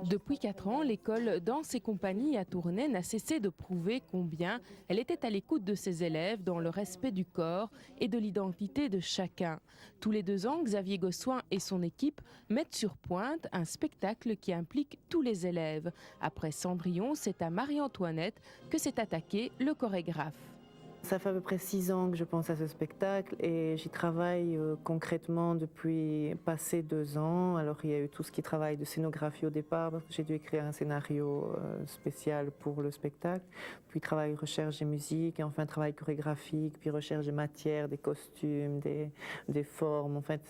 Depuis 4 ans, l'école Danse et compagnie à Tournai n'a cessé de prouver combien elle était à l'écoute de ses élèves dans le respect du corps et de l'identité de chacun. Tous les 2 ans, Xavier Gossuin et son équipe mettent sur pointe un spectacle qui implique tous les élèves. Après Cendrillon, c'est à Marie-Antoinette que s'est attaqué le chorégraphe. Ça fait à peu près 6 ans que je pense à ce spectacle et j'y travaille concrètement depuis passé 2 ans. Alors il y a eu tout ce qui est travail de scénographie au départ parce que j'ai dû écrire un scénario spécial pour le spectacle, puis travail recherche et musique, et enfin travail chorégraphique, puis recherche des matières, des costumes, des formes. En fait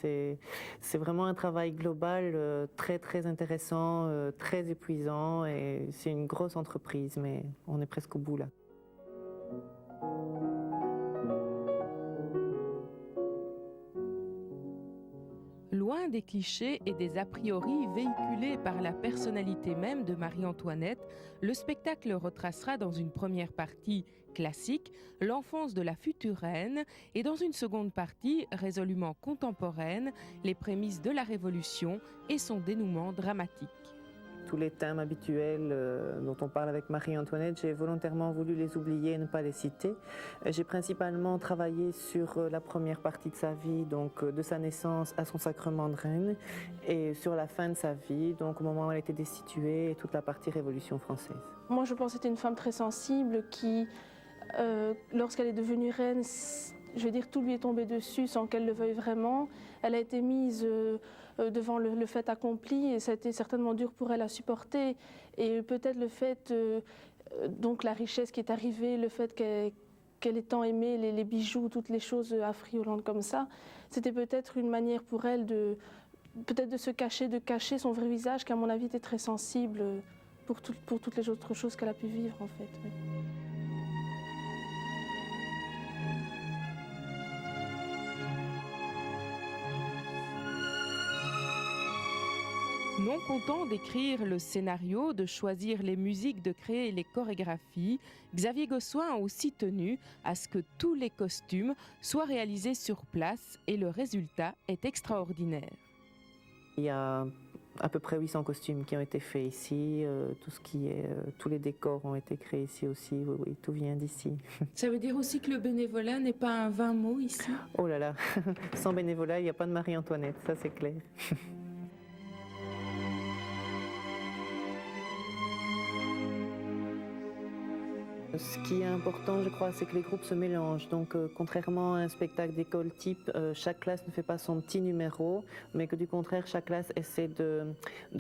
c'est vraiment un travail global très très intéressant, très épuisant, et c'est une grosse entreprise, mais on est presque au bout là. Loin des clichés et des a priori véhiculés par la personnalité même de Marie-Antoinette, le spectacle retracera dans une première partie classique l'enfance de la future reine et dans une seconde partie résolument contemporaine les prémices de la Révolution et son dénouement dramatique. Tous les thèmes habituels dont on parle avec Marie-Antoinette, j'ai volontairement voulu les oublier et ne pas les citer. J'ai principalement travaillé sur la première partie de sa vie, donc de sa naissance à son sacrement de reine, et sur la fin de sa vie, donc au moment où elle était destituée, et toute la partie Révolution française. Moi, je pense que c'était une femme très sensible qui, lorsqu'elle est devenue reine, je veux dire, tout lui est tombé dessus sans qu'elle le veuille vraiment. Elle a été mise devant le fait accompli et ça a été certainement dur pour elle à supporter. Et peut-être le fait, donc la richesse qui est arrivée, le fait qu'elle ait tant aimé les bijoux, toutes les choses affriolantes comme ça, c'était peut-être une manière pour elle de se cacher, de cacher son vrai visage qui à mon avis était très sensible pour toutes les autres choses qu'elle a pu vivre en fait. Oui. Non content d'écrire le scénario, de choisir les musiques, de créer les chorégraphies, Xavier Gossuin a aussi tenu à ce que tous les costumes soient réalisés sur place et le résultat est extraordinaire. Il y a à peu près 800 costumes qui ont été faits ici, tous les décors ont été créés ici aussi, oui, tout vient d'ici. Ça veut dire aussi que le bénévolat n'est pas un vain mot ici? Oh là là, sans bénévolat, il n'y a pas de Marie-Antoinette, ça c'est clair. Ce qui est important, je crois, c'est que les groupes se mélangent. Donc, contrairement à un spectacle d'école type, chaque classe ne fait pas son petit numéro, mais que du contraire, chaque classe essaie de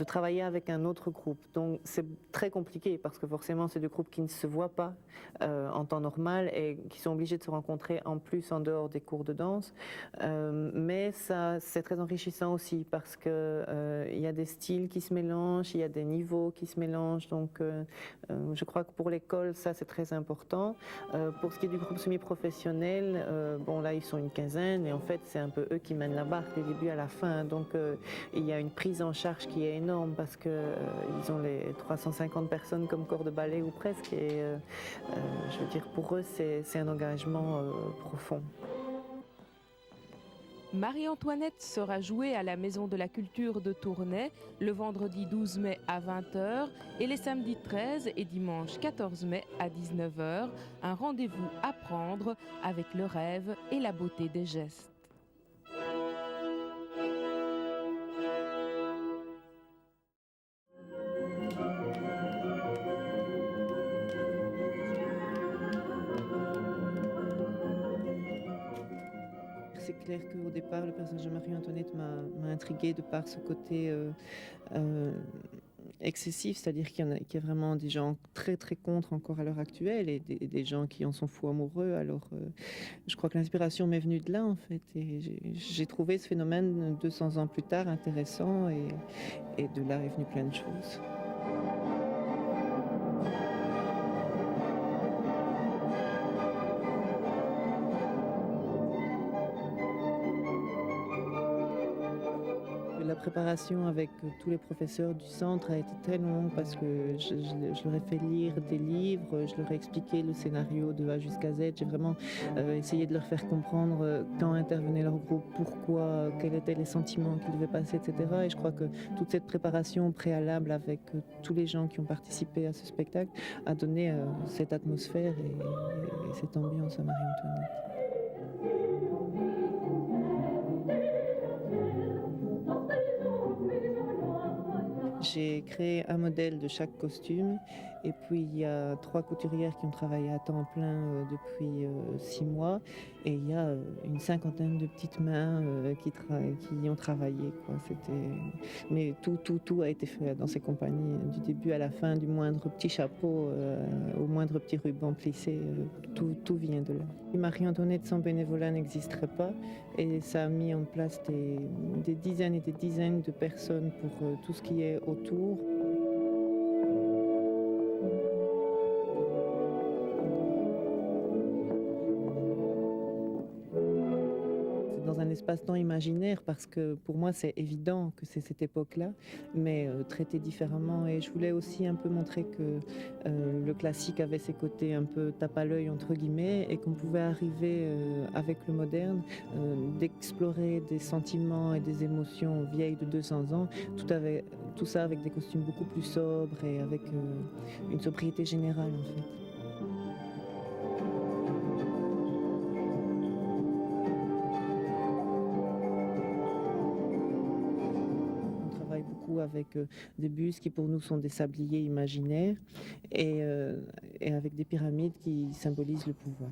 travailler avec un autre groupe. Donc, c'est très compliqué parce que forcément, c'est des groupes qui ne se voient pas en temps normal et qui sont obligés de se rencontrer en plus en dehors des cours de danse. Mais ça, c'est très enrichissant aussi parce que il y a des styles qui se mélangent, il y a des niveaux qui se mélangent. Donc, je crois que pour l'école, ça, c'est très important. Pour ce qui est du groupe semi-professionnel, bon là ils sont une quinzaine et en fait c'est un peu eux qui mènent la barque du début à la fin. Donc il y a une prise en charge qui est énorme parce que ils ont les 350 personnes comme corps de ballet ou presque. Et je veux dire pour eux c'est un engagement profond. Marie-Antoinette sera jouée à la Maison de la Culture de Tournai le vendredi 12 mai à 20 h et les samedis 13 et dimanche 14 mai à 19 h. Un rendez-vous à prendre avec le rêve et la beauté des gestes. C'est clair qu'au départ, le personnage de Marie-Antoinette m'a intriguée de par ce côté excessif, c'est-à-dire qu'il y a vraiment des gens très très contre encore à l'heure actuelle et des gens qui en sont fous amoureux. Alors je crois que l'inspiration m'est venue de là en fait et j'ai trouvé ce phénomène 200 ans plus tard intéressant et de là est venu plein de choses. La préparation avec tous les professeurs du centre a été très longue parce que je leur ai fait lire des livres, je leur ai expliqué le scénario de A jusqu'à Z. J'ai vraiment essayé de leur faire comprendre quand intervenait leur groupe, pourquoi, quels étaient les sentiments qu'ils devaient passer, etc. Et je crois que toute cette préparation préalable avec tous les gens qui ont participé à ce spectacle a donné cette atmosphère et cette ambiance à Marie-Antoinette. J'ai créé un modèle de chaque costume et puis il y a 3 couturières qui ont travaillé à temps plein depuis 6 mois et il y a une cinquantaine de petites mains qui y ont travaillé, quoi. Mais tout a été fait dans ces compagnies, du début à la fin, du moindre petit chapeau au moindre petit ruban plissé, tout vient de là. Marie-Antoinette sans bénévolat n'existerait pas et ça a mis en place des dizaines et des dizaines de personnes pour tout ce qui est autour. Dans un espace-temps imaginaire parce que pour moi c'est évident que c'est cette époque-là, mais traité différemment. Et je voulais aussi un peu montrer que le classique avait ses côtés un peu tape à l'œil entre guillemets et qu'on pouvait arriver avec le moderne d'explorer des sentiments et des émotions vieilles de 200 ans, tout ça avec des costumes beaucoup plus sobres et avec une sobriété générale en fait. Avec des bustes qui pour nous sont des sabliers imaginaires et avec des pyramides qui symbolisent le pouvoir.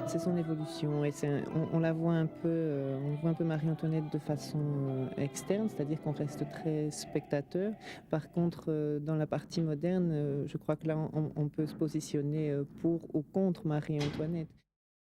C'est son évolution et on la voit un peu, on voit un peu Marie-Antoinette de façon externe, c'est-à-dire qu'on reste très spectateur. Par contre, dans la partie moderne, je crois que là, on peut se positionner pour ou contre Marie-Antoinette.